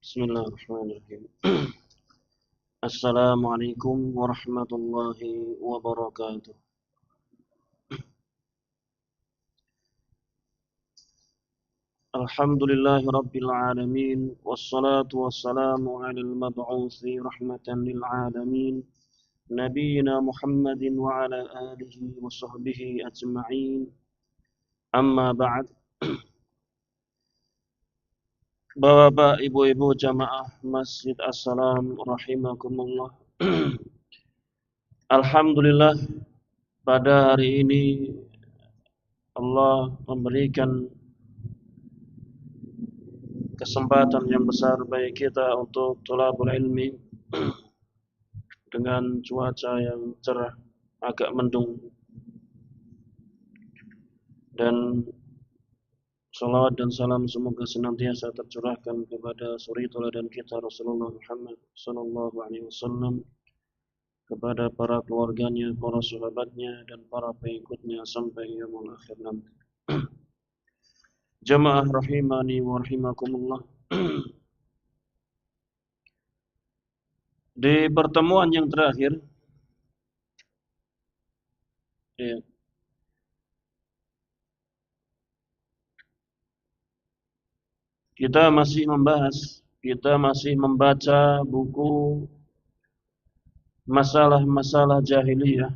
Bismillahirrahmanirrahim. Assalamualaikum warahmatullahi wabarakatuh. Alhamdulillahi rabbil alamin. Wassalatu wassalamu ala al-mab'uthi rahmatan lil alamin. Nabiyyina Muhammadin wa ala alihi wa sahbihi ajma'in. Amma ba'd. Bapak, ibu-ibu jamaah Masjid As-Salam rahimakumullah. Alhamdulillah, pada hari ini Allah memberikan kesempatan yang besar bagi kita untuk thalabul ilmi dengan cuaca yang cerah, agak mendung, dan salawat dan salam semoga senantiasa tercurahkan kepada suri teladan kita Rasulullah Muhammad sallallahu alaihi wasallam, kepada para keluarganya, para sahabatnya, dan para pengikutnya sampai yaumul akhir nanti. Jamaah rahimani wa rahimakumullah. Di pertemuan yang terakhir, ya, kita masih membaca buku masalah-masalah jahiliyah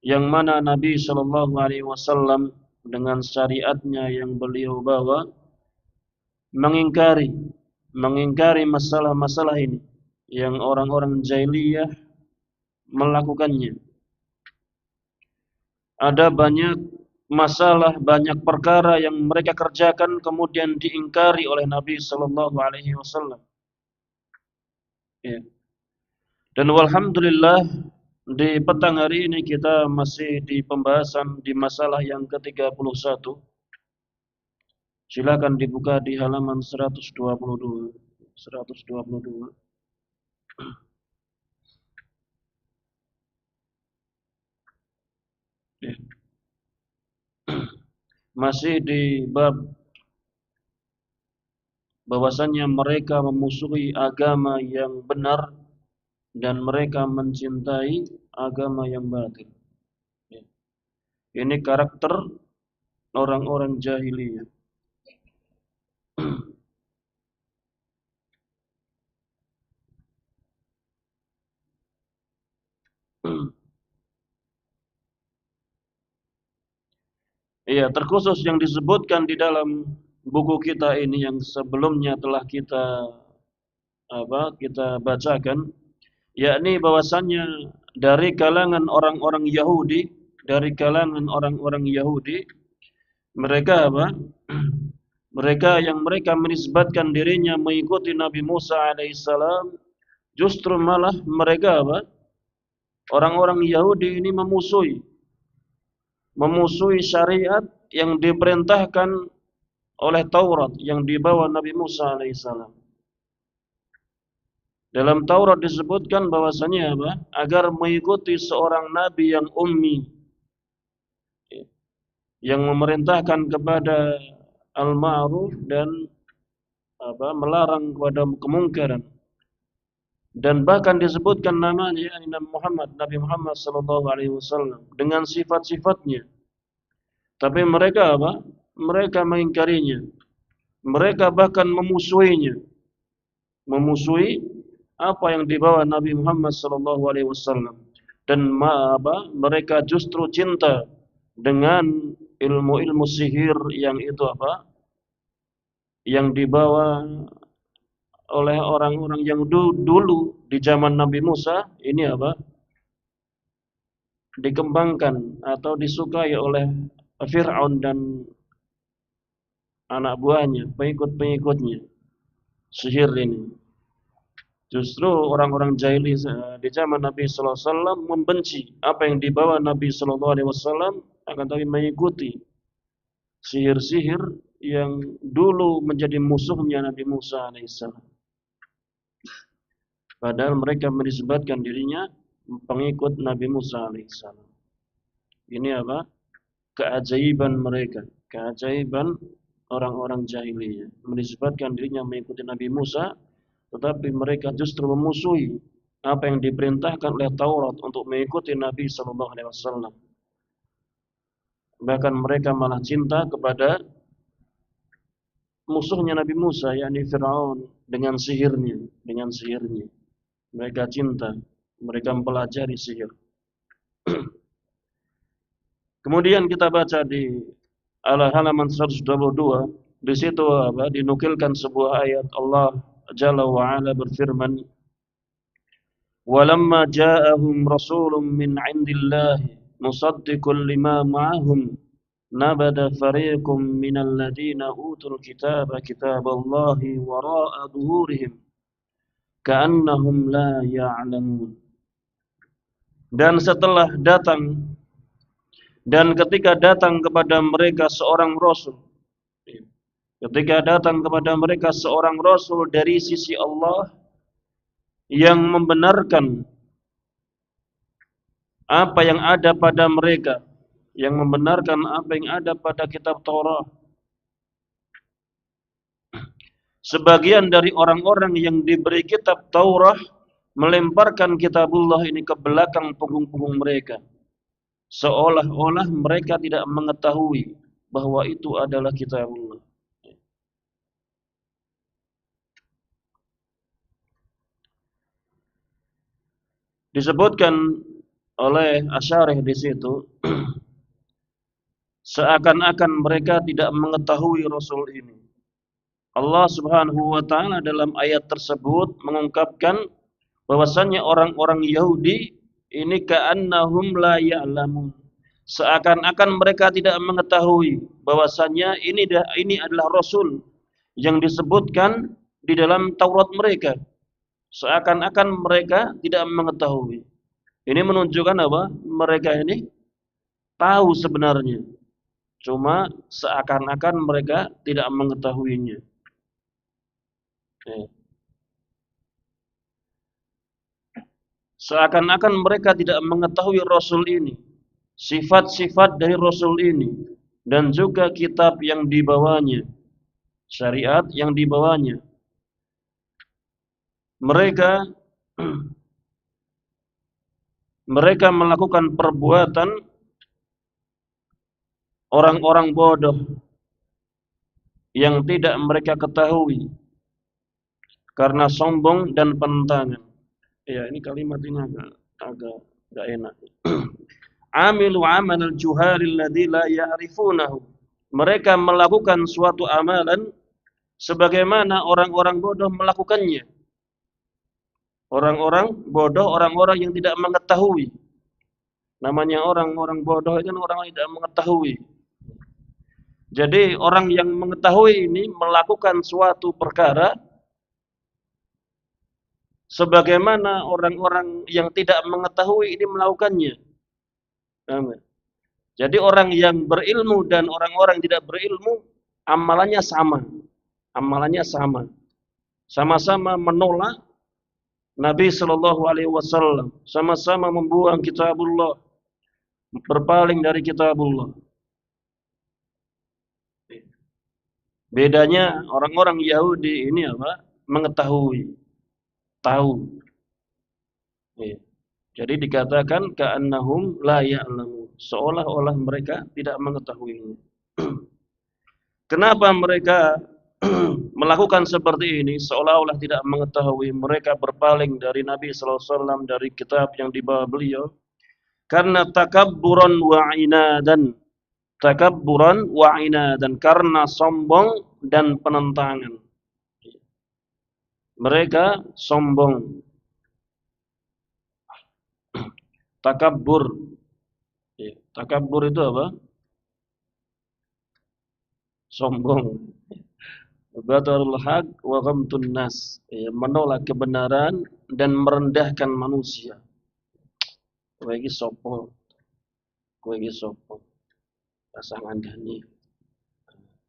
yang mana Nabi Shallallahu Alaihi Wasallam dengan syariatnya yang beliau bawa mengingkari masalah-masalah ini yang orang-orang jahiliyah melakukannya. Ada banyak masalah, banyak perkara yang mereka kerjakan kemudian diingkari oleh Nabi Shallallahu Alaihi Wasallam. Ya. Dan walhamdulillah, di petang hari ini kita masih di pembahasan di masalah yang ke-31. Silakan dibuka di halaman 122. 122. Ya. Masih di bab bahwasannya mereka memusuhi agama yang benar dan mereka mencintai agama yang batil. Ya. Ini karakter orang-orang jahiliyah. Iya, terkhusus yang disebutkan di dalam buku kita ini yang sebelumnya telah kita bacakan, yakni bahwasannya dari kalangan orang-orang Yahudi, mereka mereka menisbatkan dirinya mengikuti Nabi Musa alaihissalam, justru malah mereka orang-orang Yahudi ini memusuhi syariat yang diperintahkan oleh Taurat yang dibawa Nabi Musa alaihissalam. Dalam Taurat disebutkan bahwasanya agar mengikuti seorang nabi yang ummi, yang memerintahkan kepada al-ma'ruf dan melarang kepada kemungkaran. Dan bahkan disebutkan namanya Nabi Muhammad sallallahu alaihi wasallam dengan sifat-sifatnya. Tapi mereka Mereka mengingkarinya. Mereka bahkan memusuhinya. Memusuhi apa yang dibawa Nabi Muhammad sallallahu alaihi wasallam. Dan mereka justru cinta dengan ilmu-ilmu sihir yang itu yang dibawa oleh orang-orang yang dulu di zaman Nabi Musa ini dikembangkan atau disukai oleh Fir'aun dan anak buahnya, pengikut-pengikutnya. Sihir ini. Justru orang-orang jahili di zaman Nabi sallallahu alaihi wasallam membenci apa yang dibawa Nabi sallallahu alaihi wasallam, akan tapi mengikuti sihir-sihir yang dulu menjadi musuhnya Nabi Musa alaihissalam. Padahal mereka menisbatkan dirinya pengikut Nabi Musa alaihissalam. Ini keajaiban mereka, keajaiban orang-orang jahiliyah, menisbatkan dirinya mengikuti Nabi Musa, tetapi mereka justru memusuhi apa yang diperintahkan oleh Taurat untuk mengikuti Nabi Sallallahu Alaihi Wasallam. Bahkan mereka malah cinta kepada musuhnya Nabi Musa, yakni Fir'aun, dengan sihirnya. Mereka cinta, mereka mempelajari sihir. Kemudian kita baca di halaman 122, di situ dinukilkan sebuah ayat Allah Jalla wa Ala berfirman, "Walamma ja'ahum rasulun min 'indillahi musaddiqun lima ma'ahum nabada fariqum minal ladzina utul kitaba kitaballahi wara'a dhuhurihim ka'annahum la ya'lamun." Dan setelah datang dan ketika datang kepada mereka seorang rasul, dari sisi Allah yang membenarkan apa yang ada pada mereka, yang membenarkan apa yang ada pada kitab Taurat. Sebagian dari orang-orang yang diberi kitab Taurat melemparkan kitabullah ini ke belakang punggung-punggung mereka, seolah-olah mereka tidak mengetahui bahwa itu adalah kitabullah. Disebutkan oleh Asy'arih di situ, seakan-akan mereka tidak mengetahui Rasul ini. Allah Subhanahu wa taala dalam ayat tersebut mengungkapkan bahwasannya orang-orang Yahudi ini ka'annahum la ya'lamun. Seakan-akan mereka tidak mengetahui bahwasannya ini adalah Rasul yang disebutkan di dalam Taurat mereka. Seakan-akan mereka tidak mengetahui. Ini menunjukkan apa? Mereka ini tahu sebenarnya. Cuma seakan-akan mereka tidak mengetahuinya. Seakan-akan mereka tidak mengetahui Rasul ini, sifat-sifat dari Rasul ini, dan juga kitab yang dibawanya, syariat yang dibawanya. Mereka melakukan perbuatan orang-orang bodoh yang tidak mereka ketahui karena sombong dan penentangan. Ya, ini kalimat ini agak enggak enak. Amilu amalal juhalil ladzi la ya'rifunahu. Mereka melakukan suatu amalan sebagaimana orang-orang bodoh melakukannya. Orang-orang bodoh, orang-orang yang tidak mengetahui. Namanya orang-orang bodoh itu orang yang tidak mengetahui. Jadi orang yang mengetahui ini melakukan suatu perkara sebagaimana orang-orang yang tidak mengetahui ini melakukannya. Jadi orang yang berilmu dan orang-orang yang tidak berilmu amalannya sama. Amalannya sama. Sama-sama menolak Nabi Shallallahu Alaihi Wasallam, sama-sama membuang kitabullah, berpaling dari kitabullah. Bedanya orang-orang Yahudi ini apa? Mengetahui, tahu. Jadi dikatakan ka'annahum la ya'lamun, seolah-olah mereka tidak mengetahuinya. Kenapa mereka melakukan seperti ini seolah-olah tidak mengetahui? Mereka berpaling dari Nabi sallallahu alaihi wasallam, dari kitab yang dibawa beliau karena takabburan wa inadan. Takabburan wa inadan, karena sombong dan penentangan. Mereka sombong. Takabbur. Takabbur itu apa? Sombong. Batarul haq wa ghamtun nas, menolak kebenaran dan merendahkan manusia. Kowe iki sapa? Kowe iki sapa? Rasa ngandani.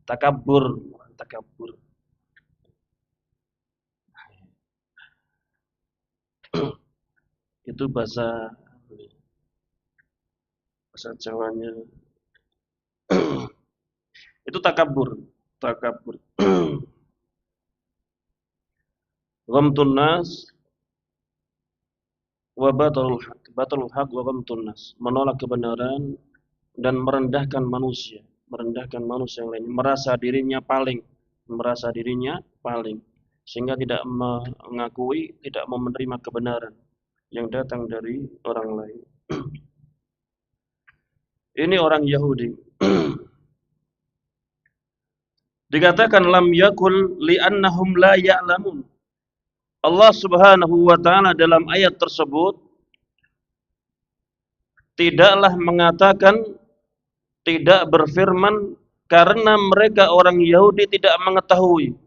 Takabur. Itu bahasa Jawanya. Itu takabur. Takabur. Ghamtun nas wa batalul haq. Batalul haq wa ghamtun nas. Menolak kebenaran dan merendahkan manusia. Merendahkan manusia yang lainnya. Merasa dirinya paling. Sehingga tidak mengakui, tidak mau menerima kebenaran yang datang dari orang lain. Ini orang Yahudi. Dikatakan lam yakul li'annahum la ya'lamun. Allah Subhanahu wa taala dalam ayat tersebut tidaklah mengatakan, tidak berfirman karena mereka orang Yahudi tidak mengetahui.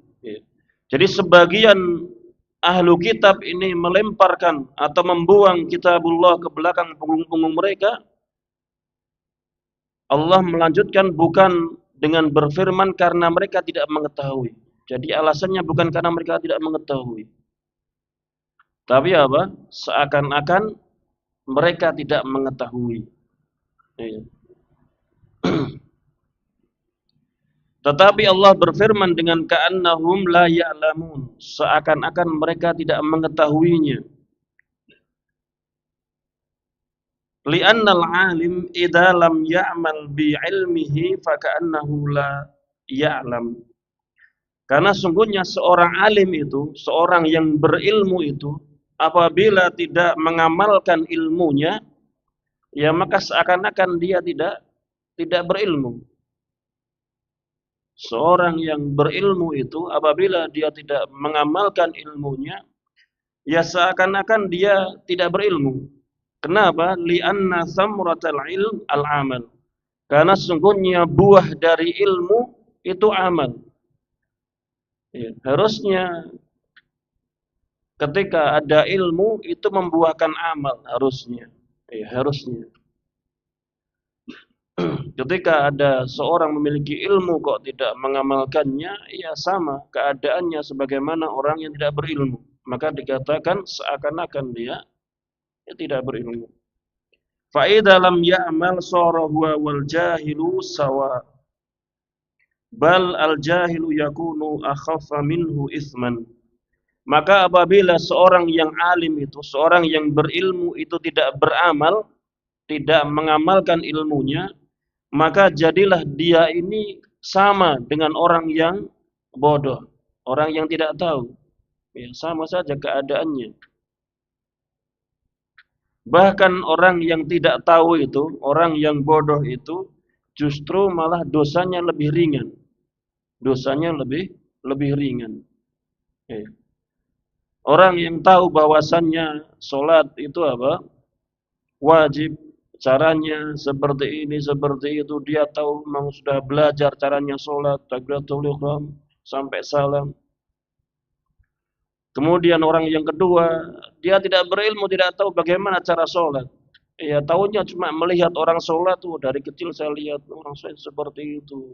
Jadi sebagian ahlu kitab ini melemparkan atau membuang kitabullah ke belakang punggung-punggung mereka. Allah melanjutkan bukan dengan berfirman karena mereka tidak mengetahui. Jadi alasannya bukan karena mereka tidak mengetahui. Tapi apa? Seakan-akan mereka tidak mengetahui. Tetapi Allah berfirman dengan ka'annahum la ya'lamun. Seakan-akan mereka tidak mengetahuinya. Li'annal alim idza lam ya'mal bi'ilmihi faka'annahu la ya'lam. Karena sungguhnya seorang alim itu, seorang yang berilmu itu, apabila tidak mengamalkan ilmunya, ya maka seakan-akan dia tidak berilmu. Seorang yang berilmu itu apabila dia tidak mengamalkan ilmunya, ya seakan-akan dia tidak berilmu. Kenapa? Li'anna samratal ilm al-amal. Karena sungguhnya buah dari ilmu itu amal. Ya, harusnya ketika ada ilmu itu membuahkan amal harusnya. Ya, harusnya. Ketika ada seorang memiliki ilmu kok tidak mengamalkannya, ya sama keadaannya sebagaimana orang yang tidak berilmu. Maka dikatakan seakan-akan dia tidak berilmu. Fa idza lam ya'mal sara huwa wal jahilu sawa. Bal al jahilu yakunu akhaffa minhu itsman. Maka apabila seorang yang alim itu, seorang yang berilmu itu tidak beramal, tidak mengamalkan ilmunya, maka jadilah dia ini sama dengan orang yang bodoh, orang yang tidak tahu. Ya, sama saja keadaannya. Bahkan orang yang tidak tahu itu, orang yang bodoh itu, justru malah dosanya lebih ringan. Dosanya lebih ringan. Ya. Orang yang tahu bahwasannya sholat itu apa? Wajib. Caranya seperti ini, seperti itu. Dia tahu memang sudah belajar caranya sholat, takbiratul ihram, sampai salam. Kemudian orang yang kedua, dia tidak berilmu, tidak tahu bagaimana cara sholat. Ya, tahunya cuma melihat orang sholat tuh, dari kecil saya lihat orang sholat seperti itu.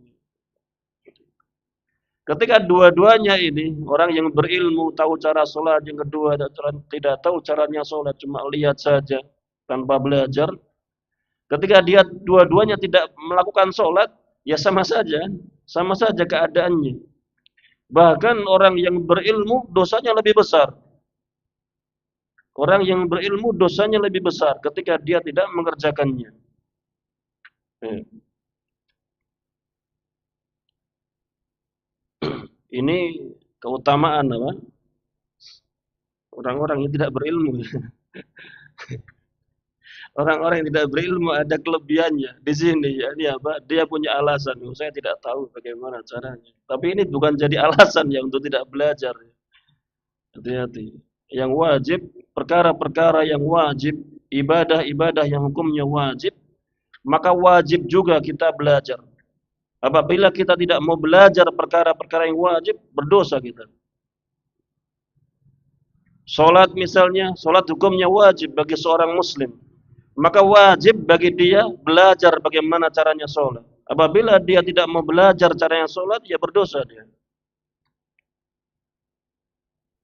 Ketika dua-duanya ini, orang yang berilmu tahu cara sholat, yang kedua tidak tahu caranya sholat, cuma lihat saja tanpa belajar. Ketika dia dua-duanya tidak melakukan sholat, ya sama saja keadaannya. Bahkan orang yang berilmu dosanya lebih besar. Orang yang berilmu dosanya lebih besar ketika dia tidak mengerjakannya. Ini keutamaan apa? Orang-orang yang tidak berilmu. Orang-orang yang tidak berilmu ada kelebihannya di sini. Ya, ini apa? Dia punya alasan. Saya tidak tahu bagaimana caranya. Tapi ini bukan jadi alasan ya untuk tidak belajar. Hati-hati. Yang wajib, perkara-perkara yang wajib, ibadah-ibadah yang hukumnya wajib, maka wajib juga kita belajar. Apabila kita tidak mau belajar perkara-perkara yang wajib, berdosa kita. Salat misalnya, salat hukumnya wajib bagi seorang muslim. Maka wajib bagi dia belajar bagaimana caranya sholat. Apabila dia tidak mau belajar caranya sholat, ya berdosa dia.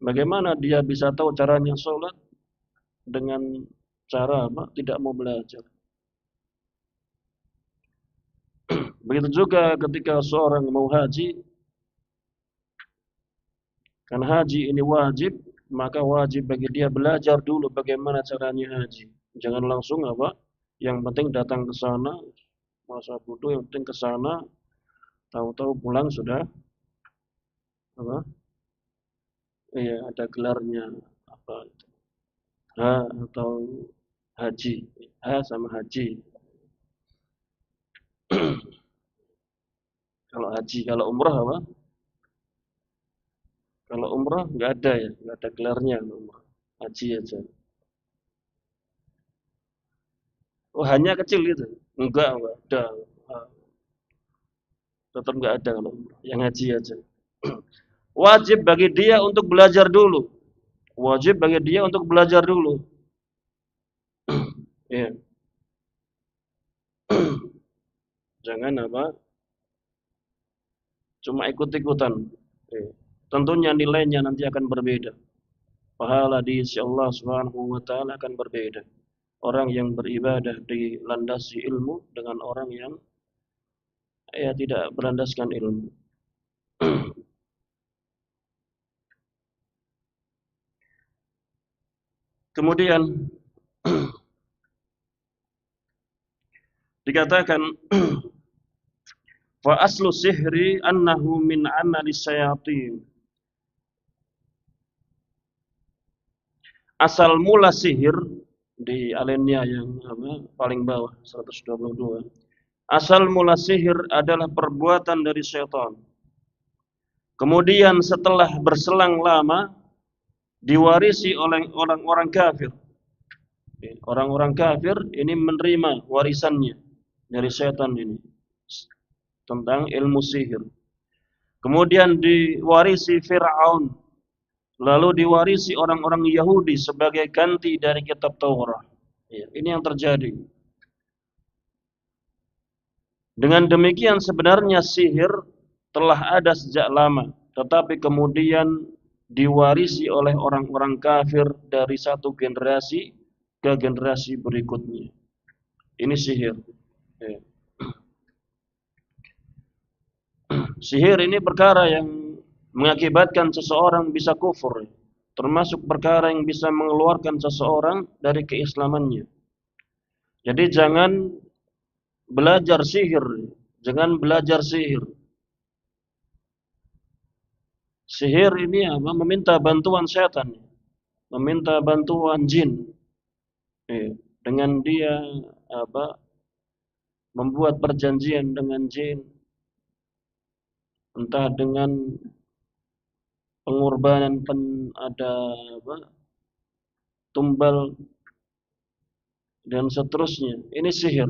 Bagaimana dia bisa tahu caranya sholat dengan cara apa? Tidak mau belajar. Begitu juga ketika seorang mau haji, Karena haji ini wajib, maka wajib bagi dia belajar dulu bagaimana caranya haji. Jangan langsung apa? Yang penting datang ke sana, masa bodoh, yang penting ke sana, tahu-tahu pulang sudah apa? Iya, ada gelarnya apa? H atau haji. H sama haji. Kalau haji, kalau umrah apa? Kalau umrah nggak ada ya, nggak ada gelarnya kalau umrah. Haji aja. Oh, hanya kecil gitu. Enggak ada. Ah, tetap nggak ada kalau umrah. Yang haji aja. Wajib bagi dia untuk belajar dulu. Wajib bagi dia untuk belajar dulu. Ya, jangan apa? Cuma ikut-ikutan. Ya. Tentunya nilainya nanti akan berbeda. Pahala di sisi Allah Subhanahu wa taala akan berbeda. Orang yang beribadah dilandasi ilmu dengan orang yang tidak berlandaskan ilmu. Kemudian dikatakan fa aslu sihri annahu min amali syayatin. Asal mula sihir di alinea yang paling bawah 122. Asal mula sihir adalah perbuatan dari syaitan. Kemudian setelah berselang lama diwarisi oleh orang-orang kafir. Orang-orang kafir ini menerima warisannya dari syaitan ini tentang ilmu sihir. Kemudian diwarisi Fir'aun, lalu diwarisi orang-orang Yahudi sebagai ganti dari kitab Taurat. Ini yang terjadi. Dengan demikian sebenarnya sihir telah ada sejak lama, tetapi kemudian diwarisi oleh orang-orang kafir dari satu generasi ke generasi berikutnya. Ini sihir. Sihir ini perkara yang mengakibatkan seseorang bisa kufur, termasuk perkara yang bisa mengeluarkan seseorang dari keislamannya. Jadi jangan belajar sihir, jangan belajar sihir. Sihir ini meminta bantuan setan, meminta bantuan jin. Dengan dia membuat perjanjian dengan jin, entah dengan pengorbanan tumbal dan seterusnya. Ini sihir.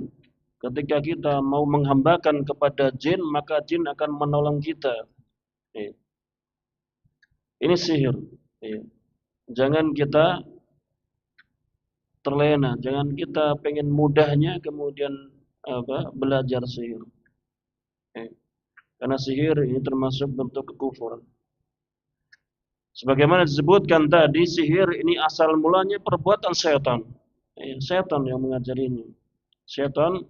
Ketika kita mau menghambakan kepada jin, maka jin akan menolong kita. Ini sihir. Jangan kita terlena, jangan kita pengen mudahnya kemudian belajar sihir. Karena sihir ini termasuk bentuk kekufuran. Sebagaimana disebutkan tadi, sihir ini asal mulanya perbuatan setan. Setan yang mengajarinya. Setan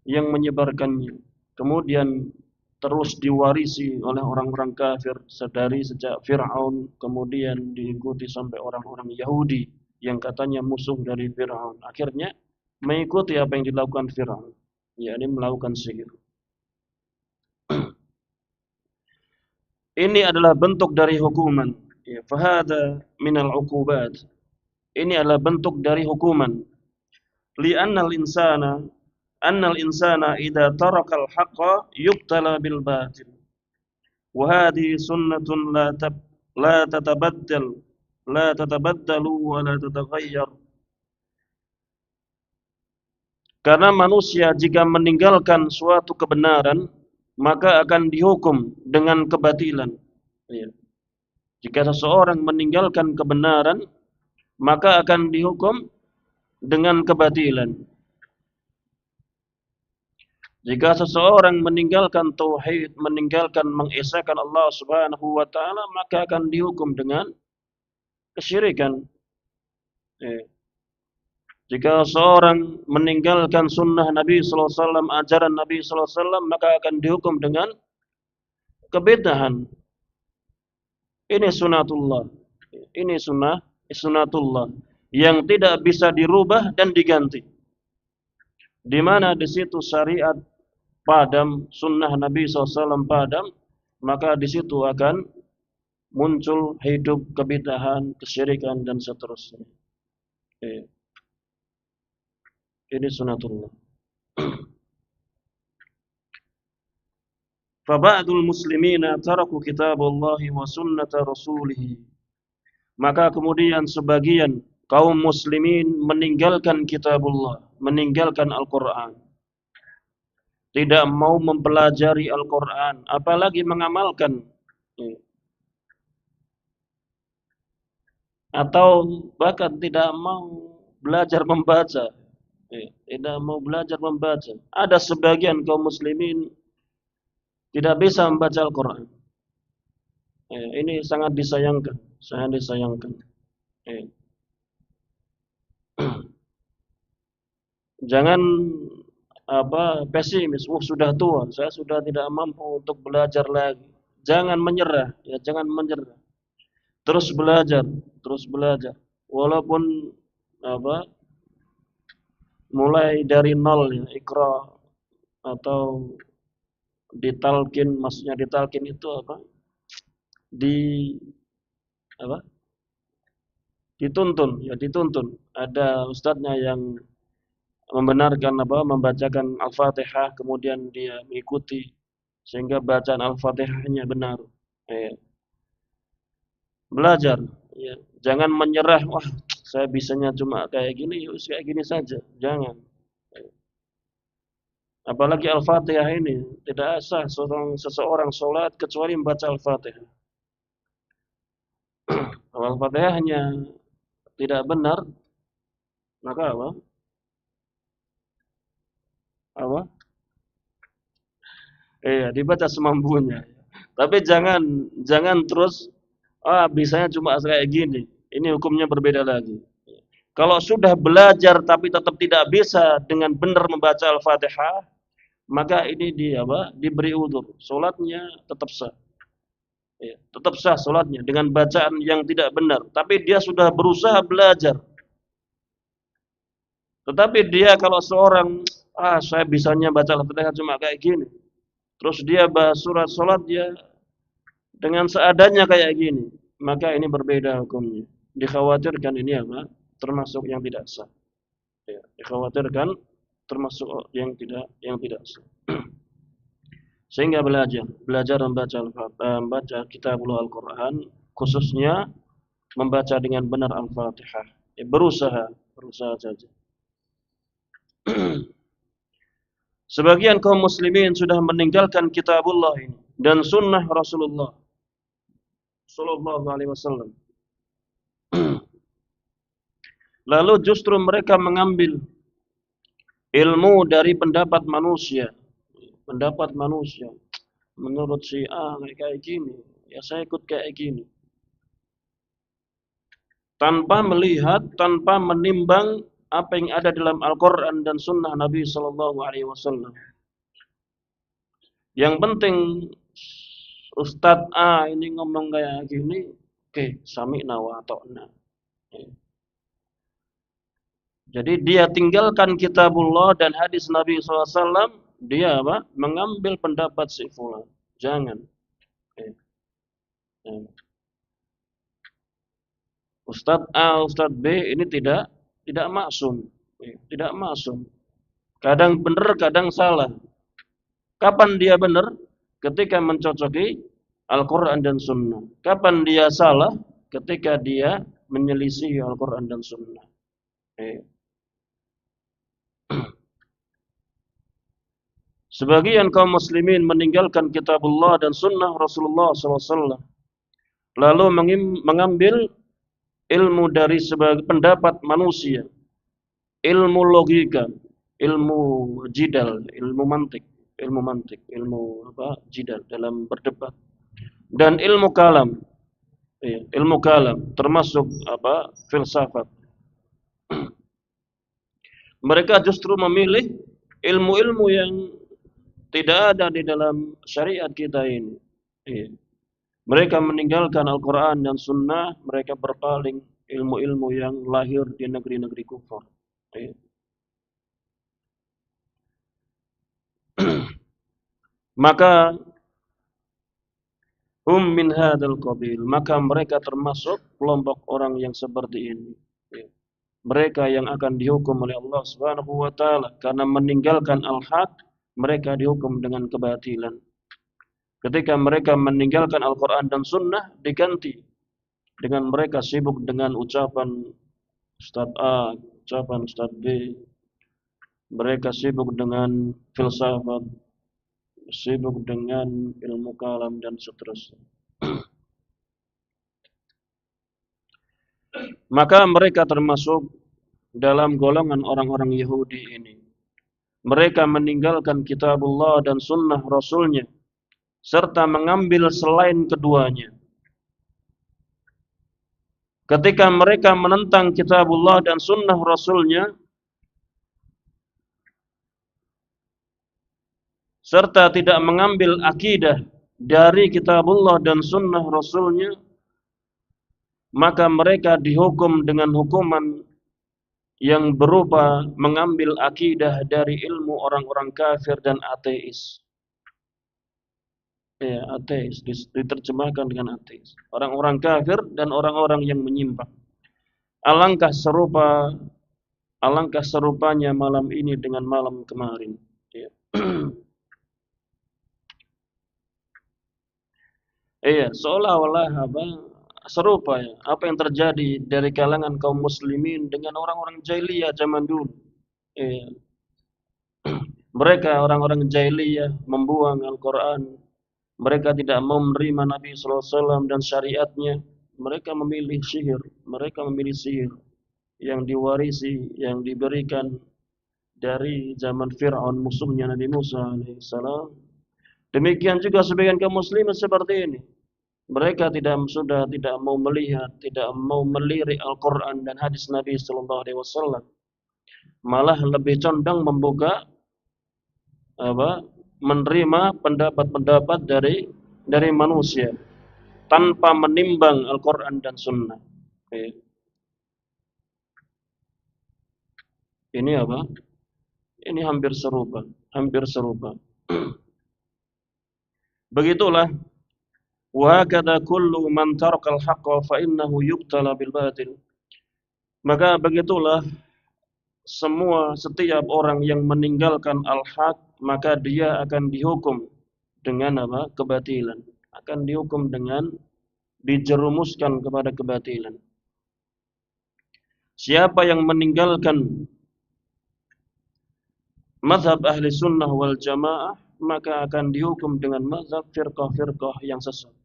yang menyebarkannya. Kemudian terus diwarisi oleh orang-orang kafir dari sejak Fir'aun, kemudian diikuti sampai orang-orang Yahudi yang katanya musuh dari Fir'aun. Akhirnya mengikuti apa yang dilakukan Fir'aun, yakni melakukan sihir. Ini adalah bentuk dari hukuman. Fahada minal uqubat. Ini adalah bentuk dari hukuman. Li'annal insana idza taraka al-haqqa yuqtala bil batil. Wa hadhihi sunnatun la tatabaddalu wa la tataghayyar. Karena manusia jika meninggalkan suatu kebenaran, maka akan dihukum dengan kebatilan. Jika seseorang meninggalkan kebenaran, maka akan dihukum dengan kebatilan. Jika seseorang meninggalkan tauhid, meninggalkan mengesahkan Allah Subhanahu wa taala, maka akan dihukum dengan kesyirikan. Jika seorang meninggalkan sunnah Nabi sallallahu alaihi wasallam, ajaran Nabi sallallahu alaihi wasallam, maka akan dihukum dengan kebid'ahan. Ini sunatullah. Ini sunatullah yang tidak bisa dirubah dan diganti. Di mana di situ syariat padam, sunnah Nabi SAW padam, maka di situ akan muncul hidup kebid'ahan, kesyirikan dan seterusnya. Ini sunatullah. Faba'dul muslimina taraku kitaballahi wa sunnata rasulih. Maka kemudian sebagian kaum muslimin meninggalkan kitabullah, meninggalkan Al-Quran. Tidak mau mempelajari Al-Quran, apalagi mengamalkan. Atau bahkan tidak mau belajar membaca. Tidak mau belajar membaca. Ada sebagian kaum muslimin tidak bisa membaca Al-Quran. Ini sangat disayangkan, sangat disayangkan. Jangan pesimis. Sudah tua, saya sudah tidak mampu untuk belajar lagi. Jangan menyerah, ya jangan menyerah. Terus belajar, terus belajar. Walaupun mulai dari nol ya, Iqra atau ditalkin, maksudnya ditalkin itu dituntun, ya dituntun. Ada ustadznya yang membenarkan membacakan Al-Fatihah, kemudian dia mengikuti sehingga bacaan Al-Fatihahnya benar. Belajar, ya. Jangan menyerah, wah saya bisanya cuma kayak gini, kayak gini saja. Jangan. Apalagi Al-Fatihah ini tidak sah seseorang sholat kecuali membaca Al-Fatihah. Kalau Al-Fatihah hanya tidak benar, maka dibaca semampunya. Tapi jangan terus bisanya cuma kayak gini. Ini hukumnya berbeda lagi. Kalau sudah belajar tapi tetap tidak bisa dengan benar membaca Al-Fatihah, maka ini diberi udzur. Salatnya tetap sah. Tetap sah salatnya dengan bacaan yang tidak benar, tapi dia sudah berusaha belajar. Tetapi dia kalau seorang saya bisanya baca Al-Fatihah cuma kayak gini. Terus dia bahas surat salat dia dengan seadanya kayak gini, maka ini berbeda hukumnya. Dikhawatirkan ini termasuk yang tidak sah. Dikhawatirkan termasuk yang tidak sah. Sehingga belajar membaca kitabul Al-Quran, khususnya membaca dengan benar Al-Fatihah. Berusaha saja. Sebagian kaum muslimin sudah meninggalkan kitabullah ini dan sunnah Rasulullah sallallahu alaihi wasallam. Lalu justru mereka mengambil ilmu dari pendapat manusia. Pendapat manusia. Menurut si A kayak gini, ya saya ikut kayak gini. Tanpa melihat, tanpa menimbang apa yang ada dalam Al-Quran dan Sunnah Nabi Sallallahu Alaihi Wasallam. Yang penting Ustadz A ini ngomong kayak gini, oke, sami'na wa ata'na. Jadi dia tinggalkan kitabullah dan hadis Nabi SAW, dia mengambil pendapat si fulan. Jangan. Ustadz A, Ustadz B ini tidak maksum. Tidak maksum. Kadang benar, kadang salah. Kapan dia benar? Ketika mencocoki Al-Quran dan Sunnah. Kapan dia salah? Ketika dia menyelisih Al-Quran dan Sunnah. Sebagian kaum muslimin meninggalkan kitabullah dan Sunnah Rasulullah SAW. Lalu mengambil ilmu dari sebagai pendapat manusia. Ilmu logika. Ilmu jidal. Ilmu mantik, ilmu jidal dalam berdebat, dan ilmu kalam, ilmu kalam termasuk filsafat. Mereka justru memilih ilmu-ilmu yang tidak ada di dalam syariat kita ini. Mereka meninggalkan Al-Quran dan Sunnah, mereka berpaling ilmu-ilmu yang lahir di negeri-negeri kufur. Ya. Maka min hadzal qabil, maka mereka termasuk kelompok orang yang seperti ini. Ya. Mereka yang akan dihukum oleh Allah Subhanahu wa taala karena meninggalkan al-haq, mereka dihukum dengan kebatilan. Ketika mereka meninggalkan Al-Quran dan Sunnah, diganti dengan mereka sibuk dengan ucapan Ustaz A, ucapan Ustaz B. Mereka sibuk dengan filsafat, sibuk dengan ilmu kalam dan seterusnya. Maka mereka termasuk dalam golongan orang-orang Yahudi ini. Mereka meninggalkan kitabullah dan sunnah Rasulnya, serta mengambil selain keduanya. Ketika mereka menentang kitabullah dan sunnah Rasulnya, serta tidak mengambil akidah dari kitabullah dan sunnah Rasulnya, maka mereka dihukum dengan hukuman yang berupa mengambil akidah dari ilmu orang-orang kafir dan ateis. Ya, ateis diterjemahkan dengan ateis. Orang-orang kafir dan orang-orang yang menyimpang. Alangkah serupanya malam ini dengan malam kemarin. Ya. Iya, seolah-olah serupa ya, apa yang terjadi dari kalangan kaum muslimin dengan orang-orang jahiliyah zaman dulu. Iya. Mereka orang-orang jahiliyah membuang Al-Quran. Mereka tidak mau menerima Nabi SAW dan syariatnya. Mereka memilih sihir. Mereka memilih sihir yang diwarisi, yang diberikan dari zaman Fir'aun, musuhnya Nabi Musa alaihissalam. Demikian juga sebagian kaum muslimin seperti ini. Mereka sudah tidak mau melihat, tidak mau melirik Al-Quran dan hadis Nabi Sallallahu Alaihi Wasallam, malah lebih condong membuka menerima pendapat-pendapat dari manusia tanpa menimbang Al-Quran dan Sunnah. Ini apa? Ini hampir serupa, Begitulah. Wa hakadha kullu man taraka al-haqqa fa innahu yuqtala bil batil. Maka begitulah setiap orang yang meninggalkan al-haq, maka dia akan dihukum dengan kebatilan. Akan dihukum dengan dijerumuskan kepada kebatilan. Siapa yang meninggalkan mazhab ahli sunnah wal jamaah, maka akan dihukum dengan mazhab firqah-firqah yang sesat.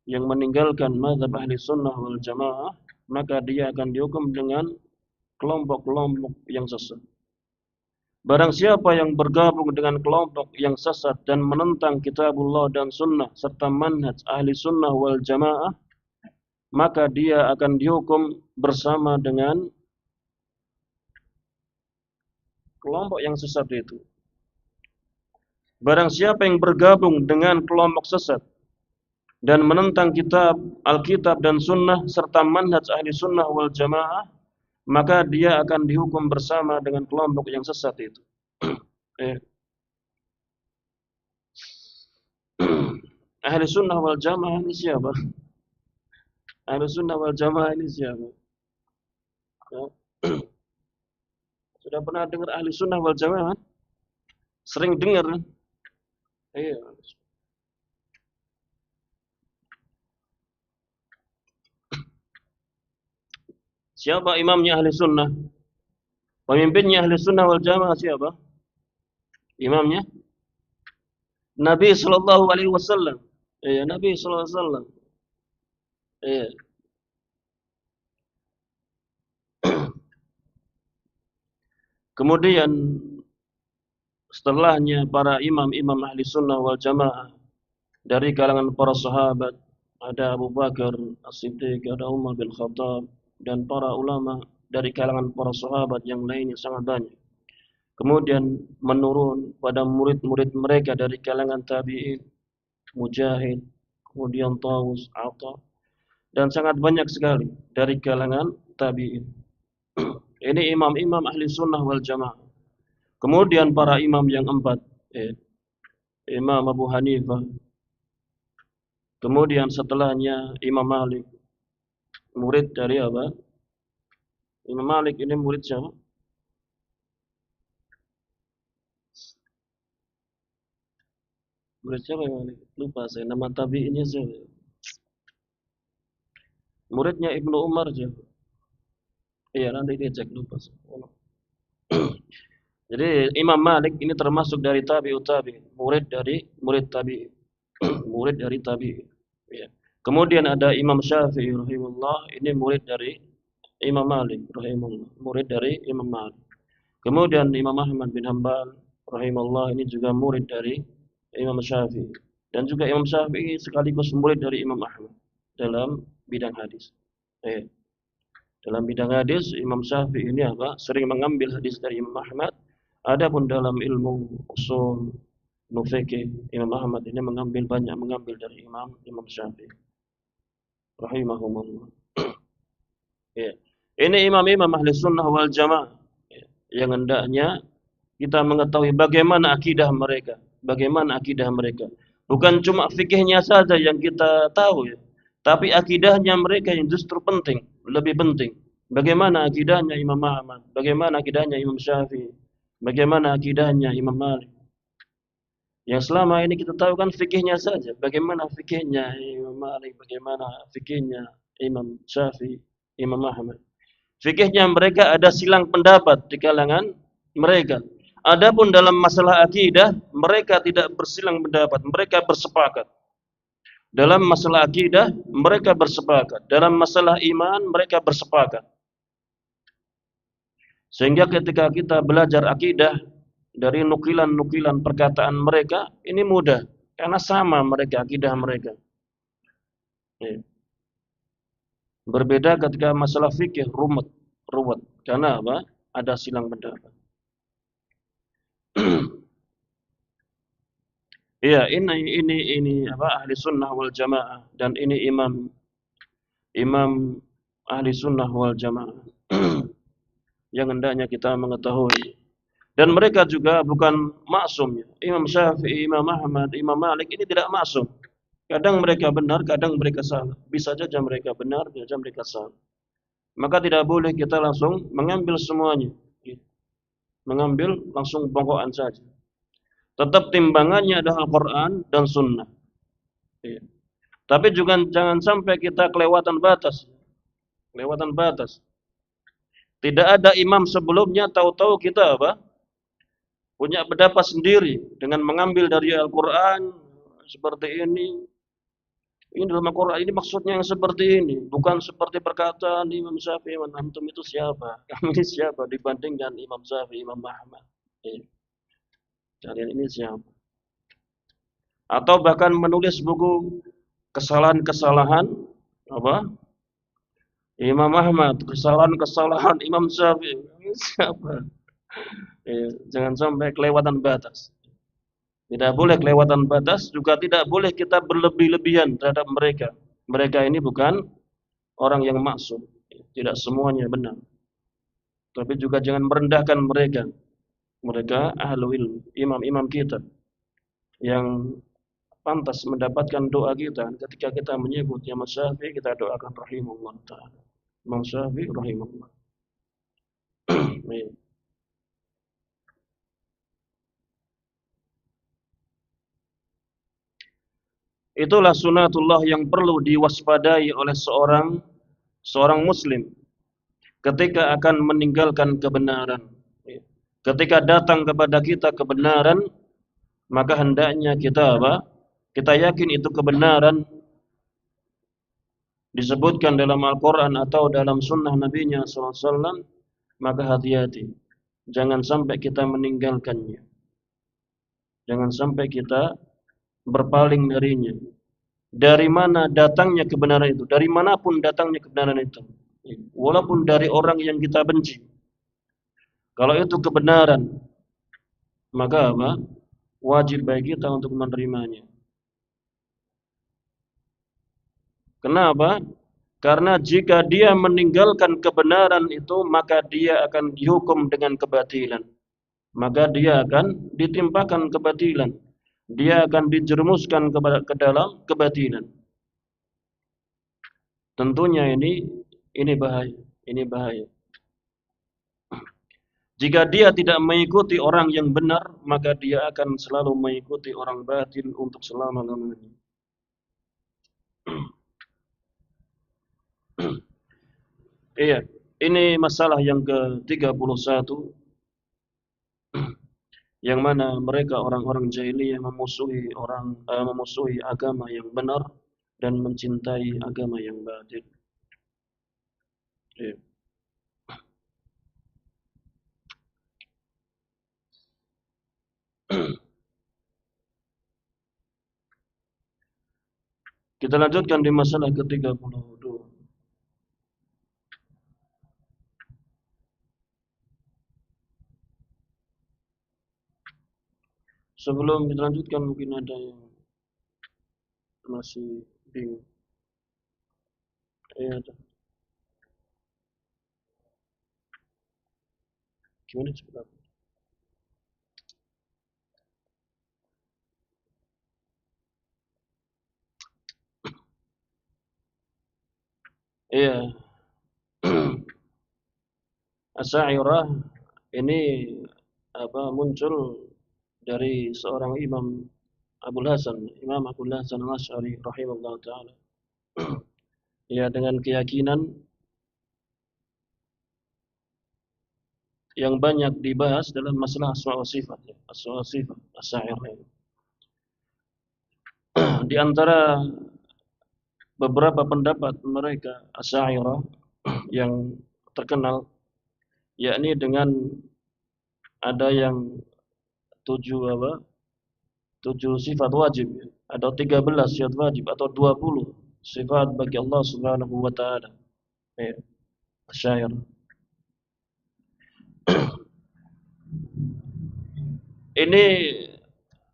Yang meninggalkan mazhab ahli sunnah wal jamaah, maka dia akan dihukum dengan kelompok-kelompok yang sesat. Barang siapa yang bergabung dengan kelompok yang sesat dan menentang kitabullah dan sunnah serta manhaj ahli sunnah wal jamaah, maka dia akan dihukum bersama dengan kelompok yang sesat itu. Barang siapa yang bergabung dengan kelompok sesat dan menentang Alkitab dan Sunnah serta manhaj ahli Sunnah wal Jamaah, maka dia akan dihukum bersama dengan kelompok yang sesat itu. Ahli Sunnah wal Jamaah ini siapa? Ahli Sunnah wal Jamaah ini siapa? Sudah pernah dengar ahli Sunnah wal Jamaah? Sering dengar? Iya. Siapa imamnya ahli sunnah? Pemimpinnya ahli sunnah wal jamaah siapa? Imamnya? Nabi Sallallahu Alaihi Wasallam. Iya, Nabi Sallallahu Alaihi Wasallam. Iya. Kemudian setelahnya para imam-imam ahli sunnah wal jamaah dari kalangan para sahabat, ada Abu Bakar As-Siddiq, ada Umar bin Khattab, dan para ulama dari kalangan para sahabat yang lainnya sangat banyak. Kemudian menurun pada murid-murid mereka dari kalangan tabi'in, Mujahid, kemudian Tawus, Atha, dan sangat banyak sekali dari kalangan tabi'in. Ini imam-imam ahli sunnah wal jamaah. Kemudian para imam yang empat, Imam Abu Hanifah, kemudian setelahnya Imam Malik, murid dari apa? Imam Malik ini murid siapa? Murid siapa Imam Malik? Lupa saya nama tabi'innya siapa? Muridnya Ibnu Umar siapa? Iya nanti dia cek lupa saya. Jadi Imam Malik ini termasuk dari tabi'ut tabi'in, murid dari murid tabi'in, murid dari tabi'in. Ya. Kemudian ada Imam Syafi'i rahimahullah, ini murid dari Imam Malik rahimahullah, murid dari Imam Malik. Kemudian Imam Ahmad bin Hanbal rahimahullah ini juga murid dari Imam Syafi'i. Dan juga Imam Syafi'i sekaligus murid dari Imam Ahmad dalam bidang hadis. Dalam bidang hadis Imam Syafi'i ini apa? Sering mengambil hadis dari Imam Ahmad. Adapun dalam ilmu usul fikih Imam Ahmad ini banyak mengambil dari Imam Syafi'i rahimahumullah. Ya. Ini imam-imam ahli sunnah wal jamaah yang hendaknya kita mengetahui bagaimana akidah mereka, Bukan cuma fikihnya saja yang kita tahu ya, tapi akidahnya mereka yang justru penting, lebih penting. Bagaimana akidahnya Imam Ahmad, bagaimana akidahnya Imam Syafi'i, bagaimana akidahnya Imam Malik. Yang selama ini kita tahu kan fikihnya saja, bagaimana fikihnya Imam Malik, bagaimana fikihnya Imam Syafi'i, Imam Ahmad. Fikihnya mereka ada silang pendapat di kalangan mereka. Adapun dalam masalah akidah, mereka tidak bersilang pendapat, mereka bersepakat. Dalam masalah akidah, mereka bersepakat. Dalam masalah iman, mereka bersepakat. Sehingga ketika kita belajar akidah dari nukilan-nukilan perkataan mereka, ini mudah. Karena sama mereka, akidah mereka. Berbeda ketika masalah fikih, ruwet. Karena apa? Ada silang pendapat. Iya, ini apa? Ahli sunnah wal jamaah, dan ini imam ahli sunnah wal jamaah yang hendaknya kita mengetahui. Dan mereka juga bukan maksum ya. Imam Syafi'i, Imam Ahmad, Imam Malik ini tidak maksum. Kadang mereka benar, kadang mereka salah. Bisa saja mereka benar, bisa saja mereka salah. Maka tidak boleh kita langsung mengambil semuanya. Mengambil langsung pokoknya saja. Tetap timbangannya adalah Al-Quran dan Sunnah. Tapi juga jangan sampai kita kelewatan batas. Tidak ada imam sebelumnya, tahu-tahu kita apa? Punya pendapat sendiri dengan mengambil dari Al-Quran seperti ini. Ini dalam Al-Quran ini maksudnya yang seperti ini, bukan seperti perkataan Imam Syafi'i. Antum itu siapa? Kami ini siapa dibandingkan Imam Syafi'i, Imam Ahmad? Kalian ini siapa? Atau bahkan menulis buku kesalahan-kesalahan apa? Imam Ahmad, kesalahan-kesalahan Imam Syafi'i. Ini siapa? Jangan sampai kelewatan batas. Tidak boleh kelewatan batas, juga tidak boleh kita berlebih-lebihan terhadap mereka. Mereka ini bukan orang yang maksum. Tidak semuanya benar. Tapi juga jangan merendahkan mereka. Mereka ahlul ilmu, imam-imam kita yang pantas mendapatkan doa kita ketika kita menyebut Imam Syafi'i, kita doakan rahimahullah ta'ala. Imam Syafi'i rahimahullah. Itulah sunatullah yang perlu diwaspadai oleh seorang muslim ketika akan meninggalkan kebenaran. Ketika datang kepada kita kebenaran, maka hendaknya kita apa? Kita yakin itu kebenaran disebutkan dalam Al-Quran atau dalam sunnah Nabi-Nya SAW, maka hati-hati. Jangan sampai kita meninggalkannya. Jangan sampai kita berpaling darinya. Dari mana datangnya kebenaran itu? Dari manapun datangnya kebenaran itu. Walaupun dari orang yang kita benci. Kalau itu kebenaran, maka apa? Wajib bagi kita untuk menerimanya. Kenapa? Karena jika dia meninggalkan kebenaran itu, maka dia akan dihukum dengan kebatilan. Maka dia akan ditimpakan kebatilan. Dia akan dijerumuskan ke dalam kebatilan. Tentunya ini bahaya. Ini bahaya. Jika dia tidak mengikuti orang yang benar, maka dia akan selalu mengikuti orang batil untuk selama-lamanya. Iya, ini masalah yang ke-31, yang mana mereka orang-orang jahiliyah memusuhi agama yang benar dan mencintai agama yang batil. Iya. Kita lanjutkan di masalah ke-32. Sebelum kita lanjutkan, mungkin ada yang masih bingung. Iya, gimana sebentar? Iya, Asy'ariyah ini muncul dari seorang Imam Abul Hasan Al-Asy'ari rahimahullah taala. Ya, dengan keyakinan yang banyak dibahas dalam masalah asma wa sifat, ya. Asma wa sifat Asy'ariyah. Di antara beberapa pendapat mereka Asy'ariyah yang terkenal, yakni dengan ada yang 7 sifat wajib, atau 13 sifat wajib, atau 20 sifat bagi Allah Subhanahu wa taala. Ya, Asy'ariyah. Ini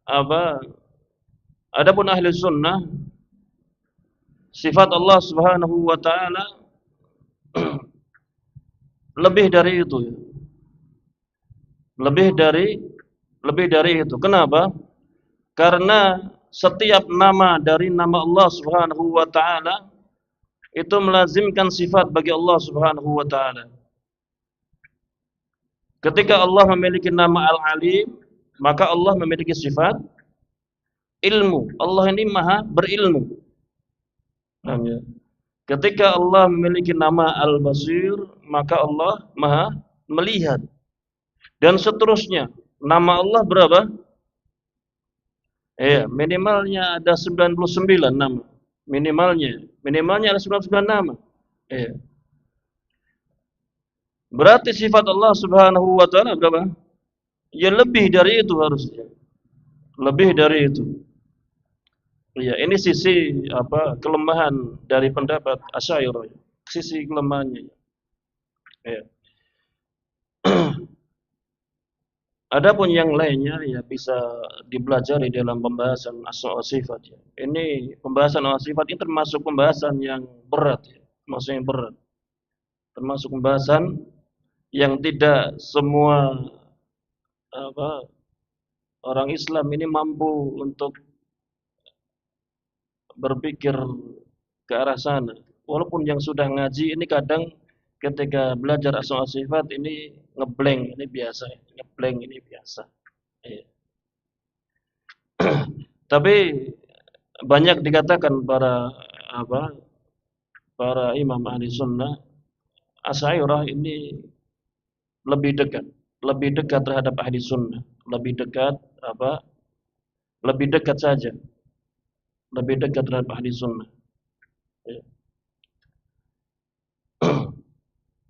apa? Adapun ahli sunnah, sifat Allah Subhanahu wa taala lebih dari itu, ya. Lebih dari itu. Kenapa? Karena setiap nama dari nama Allah Subhanahu wa taala itu melazimkan sifat bagi Allah Subhanahu wa taala. Ketika Allah memiliki nama Al-Alim, maka Allah memiliki sifat ilmu. Allah ini maha berilmu. Ya. Ketika Allah memiliki nama Al-Basir, maka Allah maha melihat. Dan seterusnya. Nama Allah berapa? Minimalnya ada 99 nama. Minimalnya ada 99 nama. Berarti sifat Allah Subhanahu wa taala berapa? Ya lebih dari itu harusnya. Lebih dari itu. Ya, ini sisi kelemahan dari pendapat Asy'ariyah. Sisi kelemahannya. Ya. Adapun yang lainnya ya bisa dipelajari dalam pembahasan asma wa sifat, ya. Ini pembahasan asma wa sifat ini termasuk pembahasan yang berat, ya. Maksudnya yang berat. Termasuk pembahasan yang tidak semua orang Islam ini mampu untuk berpikir ke arah sana. Walaupun yang sudah ngaji ini kadang ketika belajar asma wa sifat ini ngeblank, ini biasa, ngeblank ini biasa. Iya. Tapi banyak dikatakan para imam ahli sunnah, Asy'ariyah ini lebih dekat terhadap ahli sunnah, lebih dekat saja, lebih dekat terhadap ahli sunnah. Ya.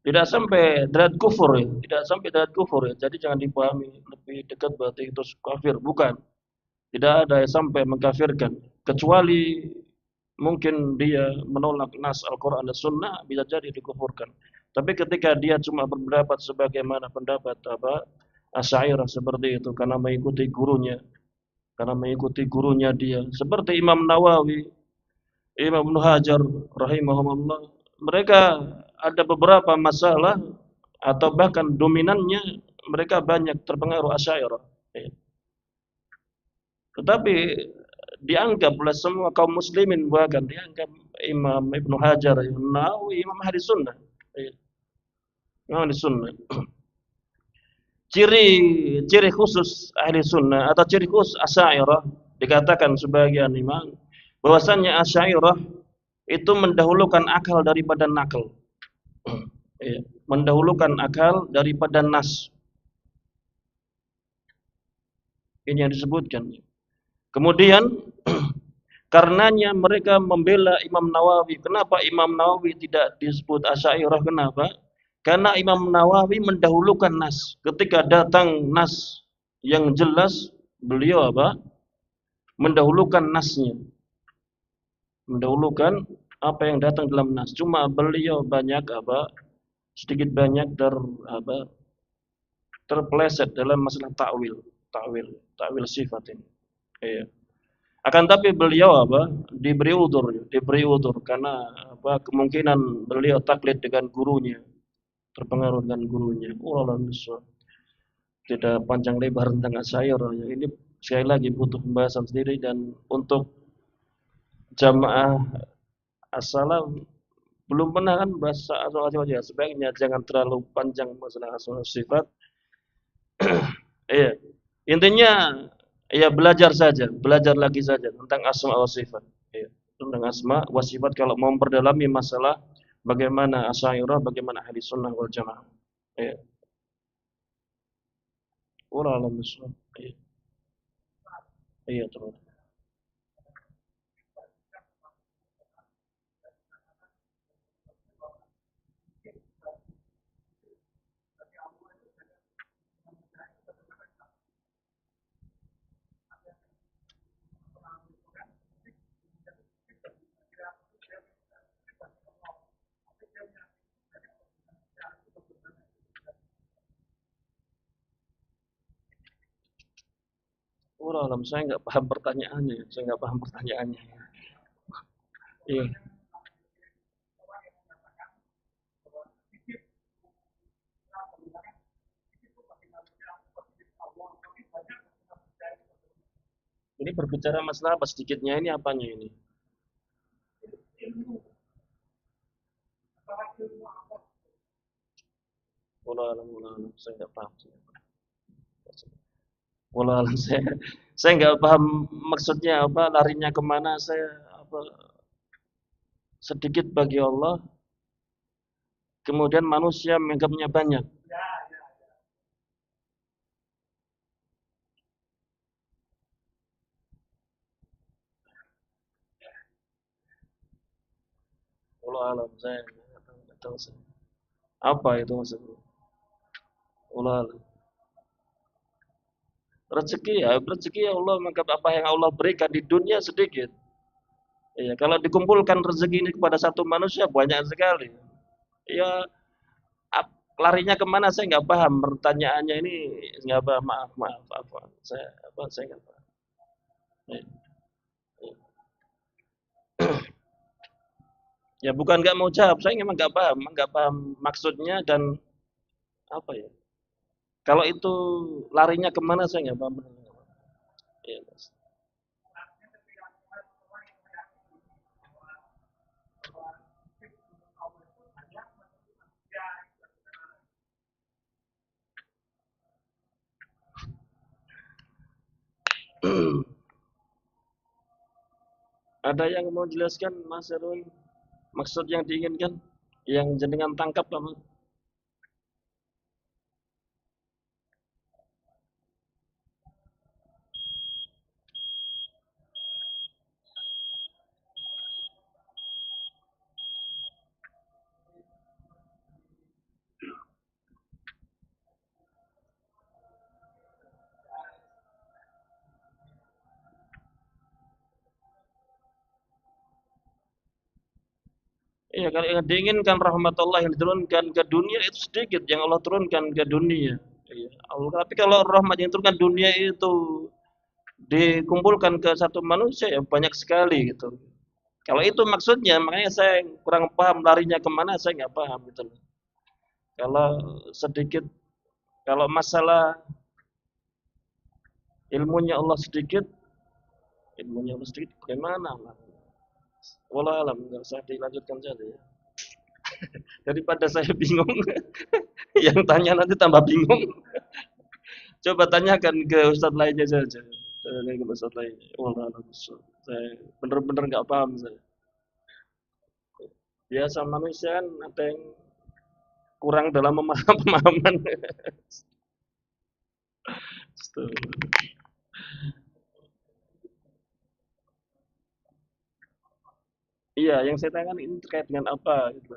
Tidak sampai derajat kufur, ya. Tidak sampai derajat kufur, ya. Jadi jangan dipahami lebih dekat berarti itu kafir, bukan. Tidak ada yang sampai mengkafirkan, kecuali mungkin dia menolak nas Al-Quran dan Sunnah, bisa jadi dikufurkan. Tapi ketika dia cuma berpendapat sebagaimana pendapat Asy'ariyah seperti itu, karena mengikuti gurunya dia, seperti Imam Nawawi Imam Ibnu Hajar rahimahumullah, mereka ada beberapa masalah atau bahkan dominannya mereka banyak terpengaruh Asy'ariyah. Ya. Tetapi dianggap oleh semua kaum muslimin, bahkan dianggap Imam Ibnu Hajar, Imam Nawawi, Imam Ahli Sunnah. Ya. Imam Ahli Sunnah. Ciri khusus Ahli Sunnah atau ciri khusus Asy'ariyah, dikatakan sebagian imam bahwasannya Asy'ariyah itu mendahulukan akal daripada nakal. Ya, mendahulukan akal daripada nas. Ini yang disebutkan. Kemudian karenanya mereka membela Imam Nawawi. Kenapa Imam Nawawi tidak disebut Asy'ariyah? Kenapa? Karena Imam Nawawi mendahulukan nas. Ketika datang nas yang jelas, beliau apa? Mendahulukan nasnya. Mendahulukan apa yang datang dalam nas. Cuma beliau banyak apa? Sedikit banyak terpeleset dalam masalah takwil sifat ini. Iya. Akan tapi beliau diberi udur karena apa? Kemungkinan beliau taklid dengan gurunya, terpengaruh dengan gurunya. Wallahu a'lam. Tidak panjang lebar tentang Asy'ariyah. Ini sekali lagi butuh pembahasan sendiri, dan untuk jamaah as-salam belum pernah kan bahasa asal ya, sebaiknya jangan terlalu panjang masalah asal sifat. Iya. Intinya ya belajar saja, belajar lagi saja tentang asma wa sifat. Iya. Tentang asma wa sifat kalau mau memperdalami masalah bagaimana Asy'ariyah, bagaimana ahli sunnah wal jamaah. Iya. Wallahu a'lam bishawab. Iya. Iya terus. Wallahu a'lam, saya nggak paham pertanyaannya. Saya nggak paham pertanyaannya. Iya. Ini berbicara masalah apa sedikitnya ini apanya ini? Wallahu a'lam, saya nggak paham. Wallahu a'lam, saya nggak paham maksudnya apa, larinya kemana, saya apa, sedikit bagi Allah, kemudian manusia menganggapnya banyak. Wallahu a'lam, saya nggak tahu saya. Apa itu maksudnya? Wallahu a'lam. Rezeki ya Allah, maka apa yang Allah berikan di dunia sedikit. Ya, kalau dikumpulkan rezeki ini kepada satu manusia banyak sekali. Ya, larinya kemana saya nggak paham, pertanyaannya ini nggak paham, maaf apa saya nggak paham. Ya, ya bukan nggak mau jawab, saya memang nggak paham maksudnya, dan apa ya, kalau itu larinya kemana saya nggak paham. Ya, ada yang mau jelaskan Mas Erwin, maksud yang diinginkan, yang jenengan tangkap apa? Iya, kalau yang diinginkan rahmat Allah yang diturunkan ke dunia itu sedikit, yang Allah turunkan ke dunia. Iya, Allah. Tapi kalau rahmat yang turunkan dunia itu dikumpulkan ke satu manusia ya banyak sekali gitu. Kalau itu maksudnya, makanya saya kurang paham larinya kemana, saya nggak paham gitu loh. Kalau sedikit, kalau masalah ilmunya Allah sedikit, ilmunya Allah sedikit, bagaimana? Wallah alam, nggak usah dilanjutkan saja ya. Daripada saya bingung, yang tanya nanti tambah bingung. Coba tanyakan ke ustadz lainnya saja. Tanya ke ustadz lainnya. Wallah alam. Saya bener-bener nggak paham saya. Biasa manusia kan ada yang kurang dalam pemahaman. Iya, yang saya tanyakan ini terkait dengan apa? Gitu.